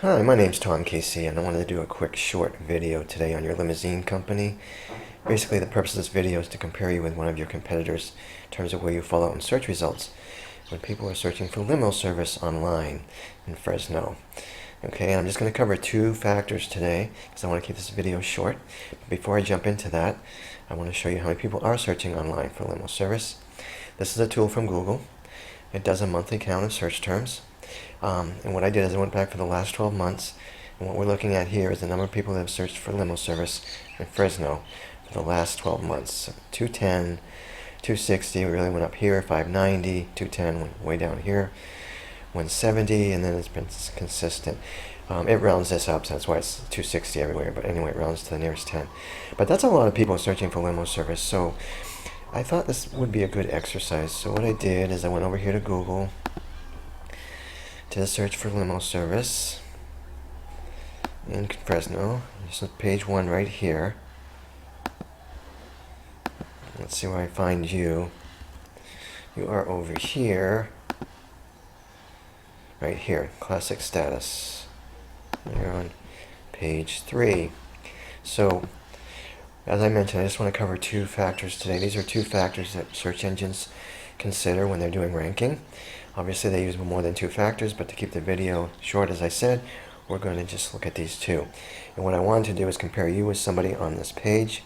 Hi, my name's Tom Casey, and I wanted to do a quick short video today on your limousine company. Basically, the purpose of this video is to compare you with one of your competitors in terms of where you fall out in search results when people are searching for limo service online in Fresno. Okay, and I'm just going to cover two factors today because I want to keep this video short. But before I jump into that, I want to show you how many people are searching online for limo service. This is a tool from Google. It does a monthly count of search terms. And what I did is I went back for the last 12 months, and what we're looking at here is the number of people that have searched for limo service in Fresno for the last 12 months. So 210, 260, we really went up here, 590, 210 went way down here, 170, and then it's been consistent. It rounds this up, so that's why it's 260 everywhere, but anyway, it rounds to the nearest 10. But that's a lot of people searching for limo service, so I thought this would be a good exercise. So what I did is I went over here to Google to search for limo service in Fresno. This is page 1 right here. Let's see where I find you. You are over here. Right here, classic status. You're on page 3. So, as I mentioned, I just want to cover two factors today. These are two factors that search engines consider when they're doing ranking. Obviously, they use more than two factors, but to keep the video short, as I said, we're going to just look at these two. And what I wanted to do is compare you with somebody on this page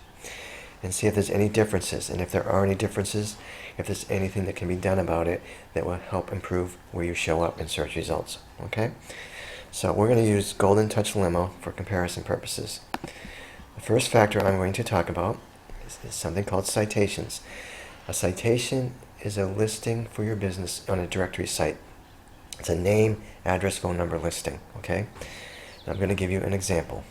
and see if there's any differences. And if there are any differences, if there's anything that can be done about it that will help improve where you show up in search results. Okay? So we're going to use Golden Touch Limo for comparison purposes. The first factor I'm going to talk about is something called citations. A citation is a listing for your business on a directory site. It's a name, address, phone number listing, okay? Now I'm going to give you an example.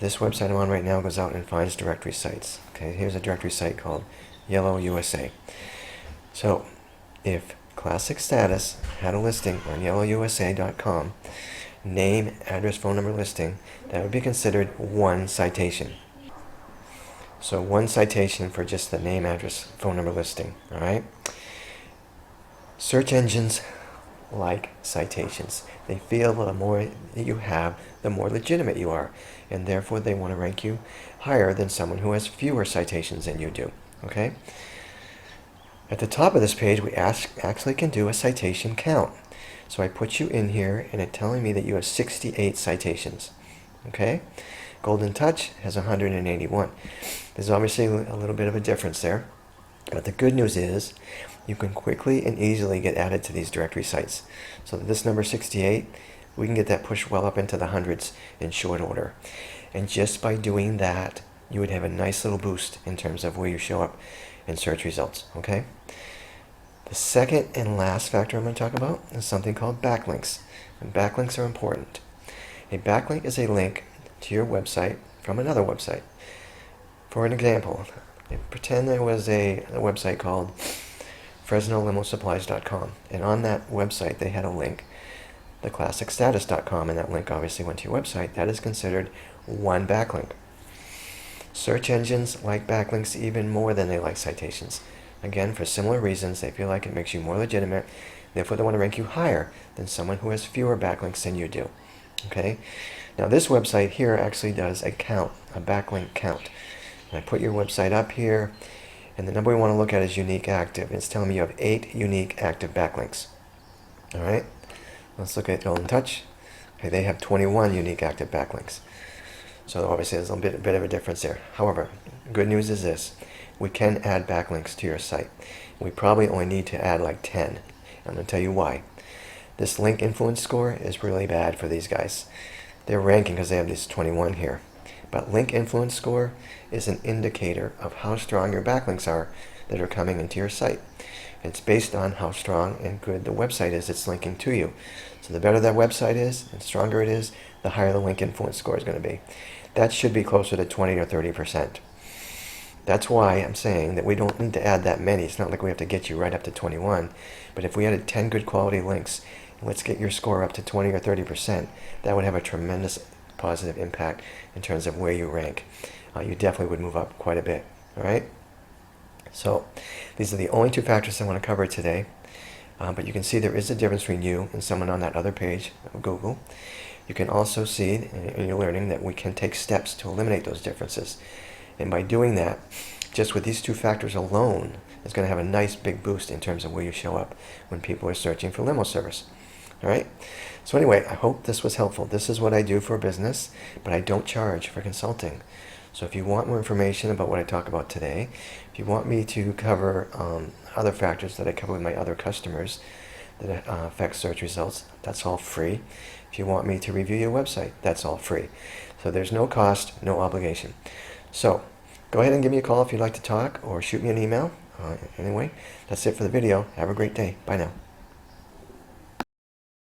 This website I'm on right now goes out and finds directory sites. Okay, here's a directory site called Yellow USA. So if Classic Status had a listing on yellowusa.com, name, address, phone number listing, that would be considered one citation. So one citation for just the name, address, phone number listing, all right? Search engines like citations. They feel the more that you have, the more legitimate you are, and therefore they want to rank you higher than someone who has fewer citations than you do, okay? At the top of this page, we actually can do a citation count. So I put you in here, and it's telling me that you have 68 citations, okay? Golden Touch has 181. There's obviously a little bit of a difference there, but the good news is you can quickly and easily get added to these directory sites. So this number 68, we can get that pushed well up into the hundreds in short order. And just by doing that, you would have a nice little boost in terms of where you show up in search results, okay? The second and last factor I'm going to talk about is something called backlinks. And backlinks are important. A backlink is a link to your website from another website. For an example, pretend there was a website called FresnoLimoSupplies.com, and on that website they had a link, theclassicstatus.com, and that link obviously went to your website. That is considered one backlink. Search engines like backlinks even more than they like citations. Again, for similar reasons, they feel like it makes you more legitimate, therefore they want to rank you higher than someone who has fewer backlinks than you do. Okay? Now this website here actually does a count, a backlink count. And I put your website up here, and the number we want to look at is unique active. It's telling me you have 8 unique active backlinks. Alright? Let's look at Golden Touch. Okay, they have 21 unique active backlinks. So obviously there's a bit of a difference there. However, good news is this. We can add backlinks to your site. We probably only need to add like 10. I'm going to tell you why. This link influence score is really bad for these guys. They're ranking because they have these 21 here. But link influence score is an indicator of how strong your backlinks are that are coming into your site. It's based on how strong and good the website is it's linking to you. So the better that website is and stronger it is, the higher the link influence score is going to be. That should be closer to 20 or 30%. That's why I'm saying that we don't need to add that many. It's not like we have to get you right up to 21. But if we added 10 good quality links, let's get your score up to 20 or 30%. That would have a tremendous positive impact in terms of where you rank. You definitely would move up quite a bit. All right? So these are the only two factors I want to cover today. But you can see there is a difference between you and someone on that other page of Google. You can also see in your learning that we can take steps to eliminate those differences. And by doing that, just with these two factors alone, it's going to have a nice big boost in terms of where you show up when people are searching for limo service. All right? So anyway, I hope this was helpful. This is what I do for business, but I don't charge for consulting. So if you want more information about what I talk about today, if you want me to cover other factors that I cover with my other customers that affect search results, that's all free. If you want me to review your website, that's all free. So there's no cost, no obligation. So go ahead and give me a call if you'd like to talk, or shoot me an email. Anyway, that's it for the video. Have a great day. Bye now.